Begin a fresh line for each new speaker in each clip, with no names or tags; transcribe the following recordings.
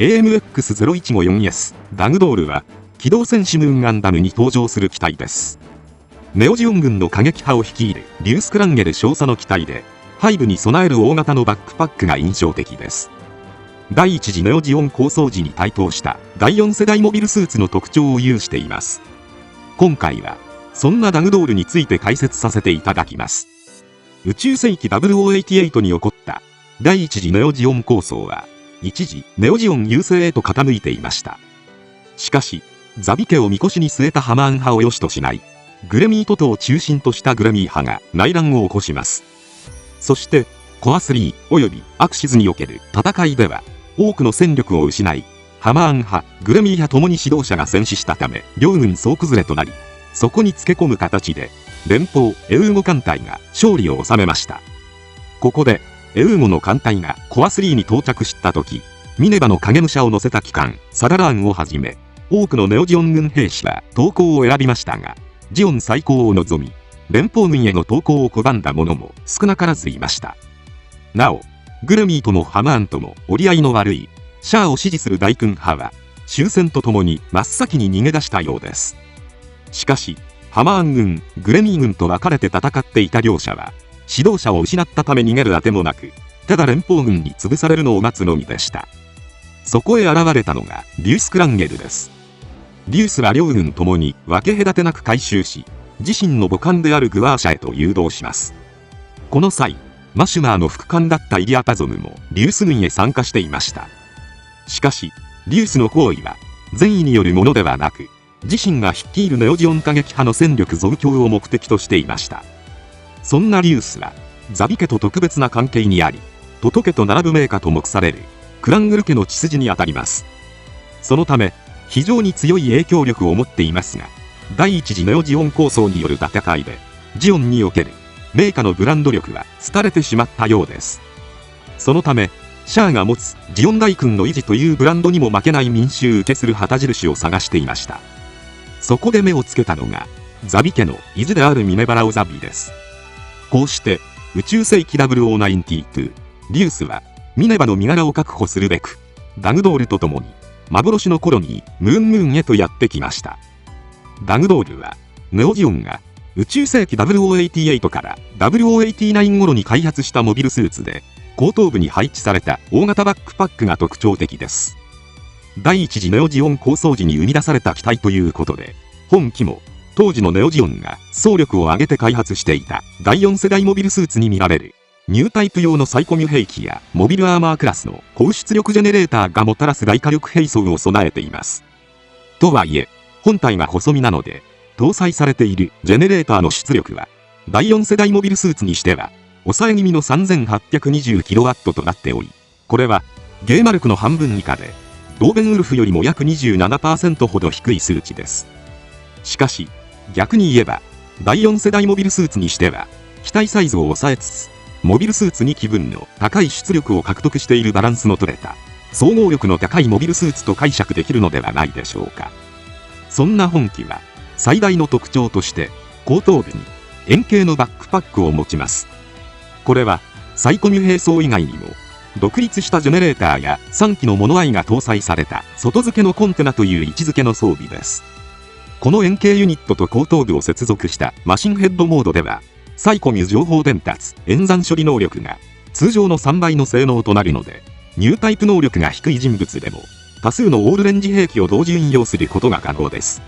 AMX-0154S ダグドールは機動戦士ムーンガンダムに登場する機体です。ネオジオン軍の過激派を率いるリュース・クランゲル少佐の機体で、背部に備える大型のバックパックが印象的です。第一次ネオジオン構想時に台頭した第4世代モビルスーツの特徴を有しています。今回はそんなダグドールについて解説させていただきます。宇宙世紀0088に起こった第一次ネオジオン構想は、一時ネオジオン優勢へと傾いていました。しかしザビ家をみこしに据えたハマーン派を良しとしないグレミートトを中心としたグレミー派が内乱を起こします。そしてコア3およびアクシズにおける戦いでは多くの戦力を失い、ハマーン派グレミー派ともに指導者が戦死したため両軍総崩れとなり、そこにつけ込む形で連邦エウーゴ艦隊が勝利を収めました。ここでエウーゴの艦隊がコア3に到着した時、ミネバの影武者を乗せた機関サララーンをはじめ多くのネオジオン軍兵士は投降を選びましたが、ジオン再興を望み連邦軍への投降を拒んだ者も少なからずいました。なおグレミーともハマーンとも折り合いの悪いシャアを支持する大軍派は終戦とともに真っ先に逃げ出したようです。しかしハマーン軍グレミー軍と分かれて戦っていた両者は指導者を失ったため逃げるあてもなく、ただ連邦軍に潰されるのを待つのみでした。そこへ現れたのがリュース・クランゲルです。リュースは両軍ともに分け隔てなく回収し、自身の母艦であるグワーシャへと誘導します。この際マシュマーの副官だったイリアパゾムもリュース軍へ参加していました。しかしリュースの行為は善意によるものではなく、自身が率いるネオジオン過激派の戦力増強を目的としていました。そんなリュースはザビ家と特別な関係にあり、トト家と並ぶ名家と目されるクラングル家の血筋にあたります。そのため非常に強い影響力を持っていますが、第一次ネオジオン構想による戦いでジオンにおける名家のブランド力は廃れてしまったようです。そのためシャアが持つジオン大君の維持というブランドにも負けない民衆受けする旗印を探していました。そこで目をつけたのがザビ家の意地であるミネバラオザビです。こうして宇宙世紀0092、リュースはミネバの身柄を確保するべくダグドールと共に幻のコロニームーンへとやってきました。ダグドールはネオジオンが宇宙世紀0088から0089頃に開発したモビルスーツで、後頭部に配置された大型バックパックが特徴的です。第一次ネオジオン構想時に生み出された機体ということで、本機も当時のネオジオンが総力を挙げて開発していた第4世代モビルスーツに見られるニュータイプ用のサイコミュ兵器やモビルアーマークラスの高出力ジェネレーターがもたらす大火力兵装を備えています。とはいえ本体が細身なので、搭載されているジェネレーターの出力は第4世代モビルスーツにしては抑え気味の 3820kW となっており、これはゲーマルクの半分以下でドーベンウルフよりも約 27% ほど低い数値です。しかし逆に言えば第4世代モビルスーツにしては機体サイズを抑えつつモビルスーツ2機分の高い出力を獲得しているバランスの取れた総合力の高いモビルスーツと解釈できるのではないでしょうか。そんな本機は最大の特徴として後頭部に円形のバックパックを持ちます。これはサイコミュ兵装以外にも独立したジェネレーターや3機のモノアイが搭載された外付けのコンテナという位置づけの装備です。この円形ユニットと後頭部を接続したマシンヘッドモードではサイコミュ情報伝達演算処理能力が通常の3倍の性能となるので、ニュータイプ能力が低い人物でも多数のオールレンジ兵器を同時運用することが可能です。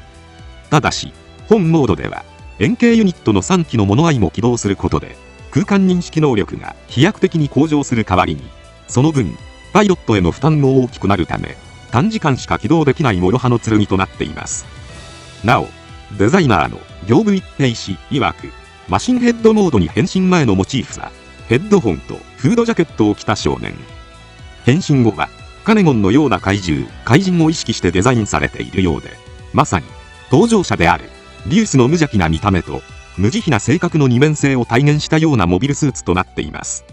ただし本モードでは円形ユニットの3機のモノアイも起動することで空間認識能力が飛躍的に向上する代わりに、その分パイロットへの負担も大きくなるため短時間しか起動できない諸刃の剣となっています。なおデザイナーの行部一平氏曰く、マシンヘッドモードに変身前のモチーフはヘッドホンとフードジャケットを着た少年。変身後はカネゴンのような怪人を意識してデザインされているようで、まさに登場者であるリュースの無邪気な見た目と無慈悲な性格の二面性を体現したようなモビルスーツとなっています。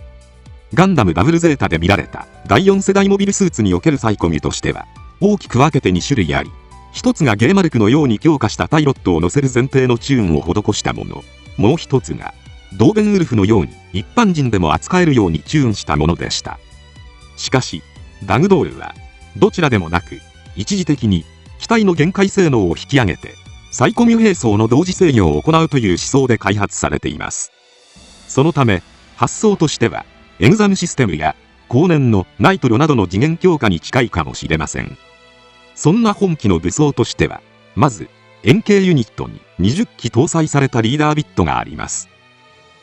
ガンダムダブルゼータで見られた第4世代モビルスーツにおけるサイコミュとしては大きく分けて2種類あり、一つがゲーマルクのように強化したパイロットを乗せる前提のチューンを施したもの、もう一つがドーベンウルフのように一般人でも扱えるようにチューンしたものでした。しかしダグドールはどちらでもなく、一時的に機体の限界性能を引き上げて、サイコミュ並走の同時制御を行うという思想で開発されています。そのため、発想としては、エグザムシステムや後年のナイトロなどの次元強化に近いかもしれません。そんな本機の武装としては、まず、円形ユニットに20機搭載されたリーダービットがあります。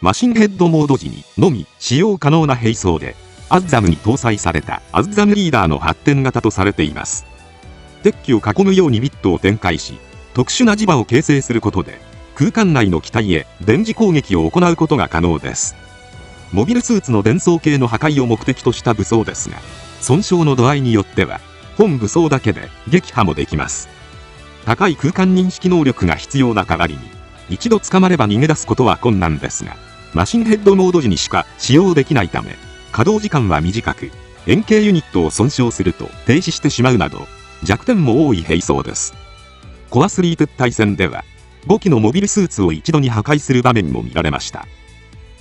マシンヘッドモード時にのみ使用可能な兵装で、アッザムに搭載されたアッザムリーダーの発展型とされています。敵機を囲むようにビットを展開し、特殊な磁場を形成することで、空間内の機体へ電磁攻撃を行うことが可能です。モビルスーツの伝送系の破壊を目的とした武装ですが、損傷の度合いによっては、本武装だけで撃破もできます。高い空間認識能力が必要な代わりに、一度捕まれば逃げ出すことは困難ですが、マシンヘッドモード時にしか使用できないため、稼働時間は短く、円形ユニットを損傷すると停止してしまうなど、弱点も多い兵装です。コア3撤退戦では、5機のモビルスーツを一度に破壊する場面も見られました。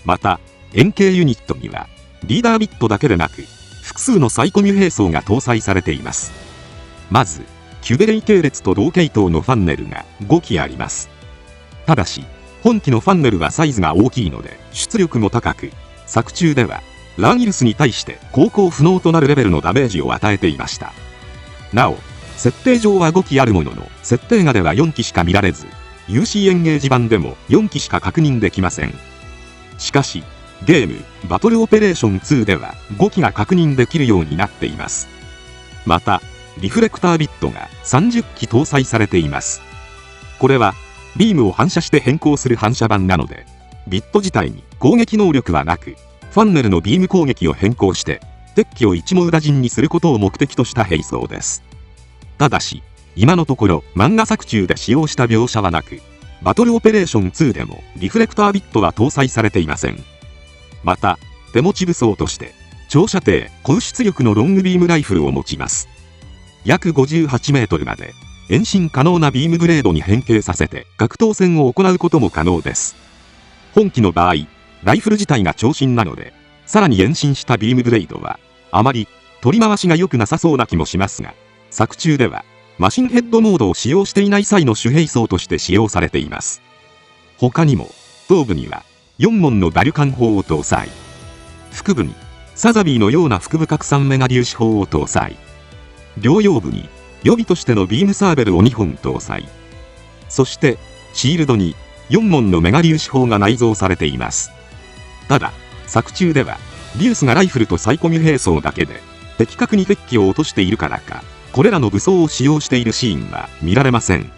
また、円形ユニットには、リーダービットだけでなく、複数のサイコミュ兵装が搭載されています。まず、キュベレイ系列と同系統のファンネルが5機あります。ただし、本機のファンネルはサイズが大きいので、出力も高く、作中では、ラーギルスに対して航行不能となるレベルのダメージを与えていました。なお、設定上は5機あるものの、設定画では4機しか見られず、UC エンゲージ版でも4機しか確認できません。しかし、ゲーム、バトルオペレーション2では5機が確認できるようになっています。また、リフレクタービットが30機搭載されています。これは、ビームを反射して変更する反射板なので、ビット自体に攻撃能力はなく、ファンネルのビーム攻撃を変更して、敵機を一網打尽にすることを目的とした兵装です。ただし、今のところ漫画作中で使用した描写はなく、バトルオペレーション2でもリフレクタービットは搭載されていません。また、手持ち武装として、長射程、高出力のロングビームライフルを持ちます。約58メートルまで、遠心可能なビームブレードに変形させて格闘戦を行うことも可能です。本機の場合、ライフル自体が長身なので、さらに遠心したビームブレードは、あまり取り回しが良くなさそうな気もしますが、作中では、マシンヘッドモードを使用していない際の主兵装として使用されています。他にも、頭部には、4門のバルカン砲を搭載。腹部に、サザビーのような腹部拡散メガ粒子砲を搭載。両腰部に、予備としてのビームサーベルを2本搭載。そして、シールドに、4門のメガ粒子砲が内蔵されています。ただ、作中では、リュースがライフルとサイコミュ兵装だけで、的確に敵機を落としているからか、これらの武装を使用しているシーンは見られません。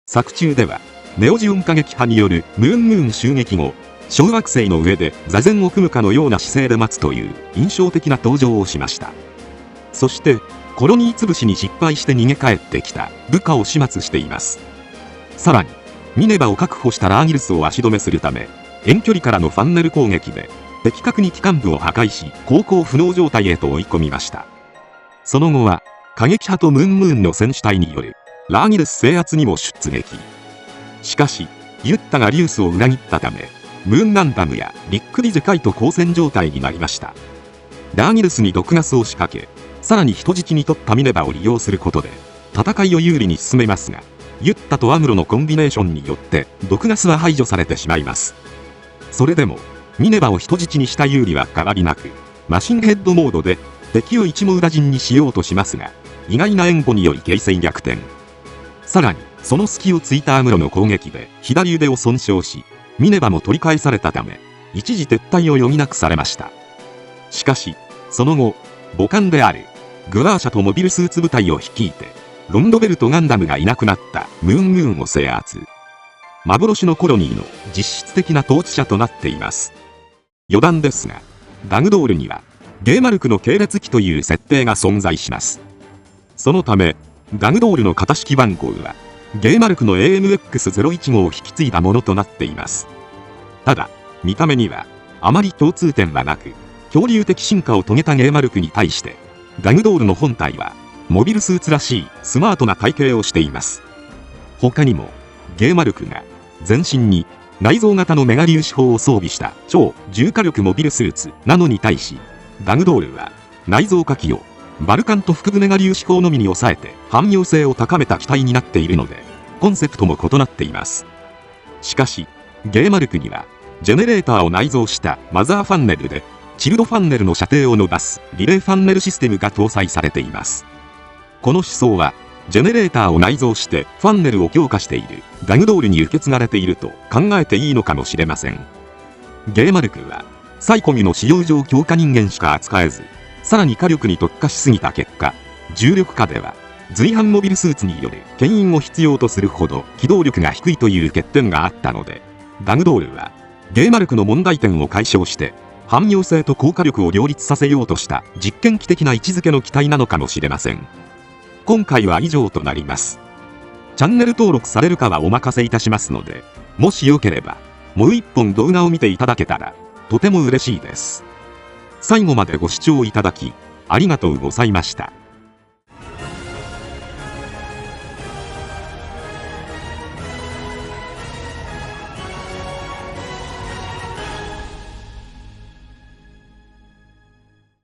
作中では、ネオジオン過激派によるムーン襲撃後、小惑星の上で座禅を組むかのような姿勢で待つという印象的な登場をしました。そして、コロニー潰しに失敗して逃げ帰ってきた部下を始末しています。さらに、ミネバを確保したラーギルスを足止めするため、遠距離からのファンネル攻撃で、的確に機関部を破壊し、航行不能状態へと追い込みました。その後は、過激派とムーンの戦士隊による、ラーギルス制圧にも出撃。しかし、ユッタがリュースを裏切ったため、ムーンガンダムやリック・リゼカイと交戦状態になりました。ラーギルスに毒ガスを仕掛け、さらに人質に取ったミネバを利用することで、戦いを有利に進めますが、ユッタとアムロのコンビネーションによって、毒ガスは排除されてしまいます。それでも、ミネバを人質にした有利は変わりなく、マシンヘッドモードで、敵を一網打尽にしようとしますが、意外な援護により形勢逆転。さらに、その隙を突いたアムロの攻撃で、左腕を損傷し、ミネバも取り返されたため、一時撤退を余儀なくされました。しかし、その後、母艦である、グワーシャとモビルスーツ部隊を率いて、ロンドベルとガンダムがいなくなったムーンを制圧。幻のコロニーの実質的な統治者となっています。余談ですが、ダグドールには、ゲーマルクの系列機という設定が存在します。そのため、ダグドールの型式番号は、ゲーマルクの AMX01 号を引き継いだものとなっています。ただ、見た目には、あまり共通点はなく、恐竜的進化を遂げたゲーマルクに対して、ダグドールの本体は、モビルスーツらしいスマートな体型をしています。他にも、ゲーマルクが、全身に内蔵型のメガ粒子砲を装備した超重火力モビルスーツなのに対し、ダグドールは内蔵火器をバルカンと複船が粒子砲のみに抑えて汎用性を高めた機体になっているので、コンセプトも異なっています。しかし、ゲーマルクには、ジェネレーターを内蔵したマザーファンネルで、チルドファンネルの射程を伸ばすリレーファンネルシステムが搭載されています。この思想は、ジェネレーターを内蔵してファンネルを強化しているダグドールに受け継がれていると考えていいのかもしれません。ゲーマルクは、サイコミュの使用上強化人間しか扱えず、さらに火力に特化しすぎた結果、重力下では、随伴モビルスーツによる牽引を必要とするほど機動力が低いという欠点があったので、ダグドールは、ゲーマルクの問題点を解消して、汎用性と効果力を両立させようとした実験機的な位置づけの機体なのかもしれません。今回は以上となります。チャンネル登録されるかはお任せいたしますので、もしよければ、もう一本動画を見ていただけたら、とても嬉しいです。最後までご視聴いただき、ありがとうございました。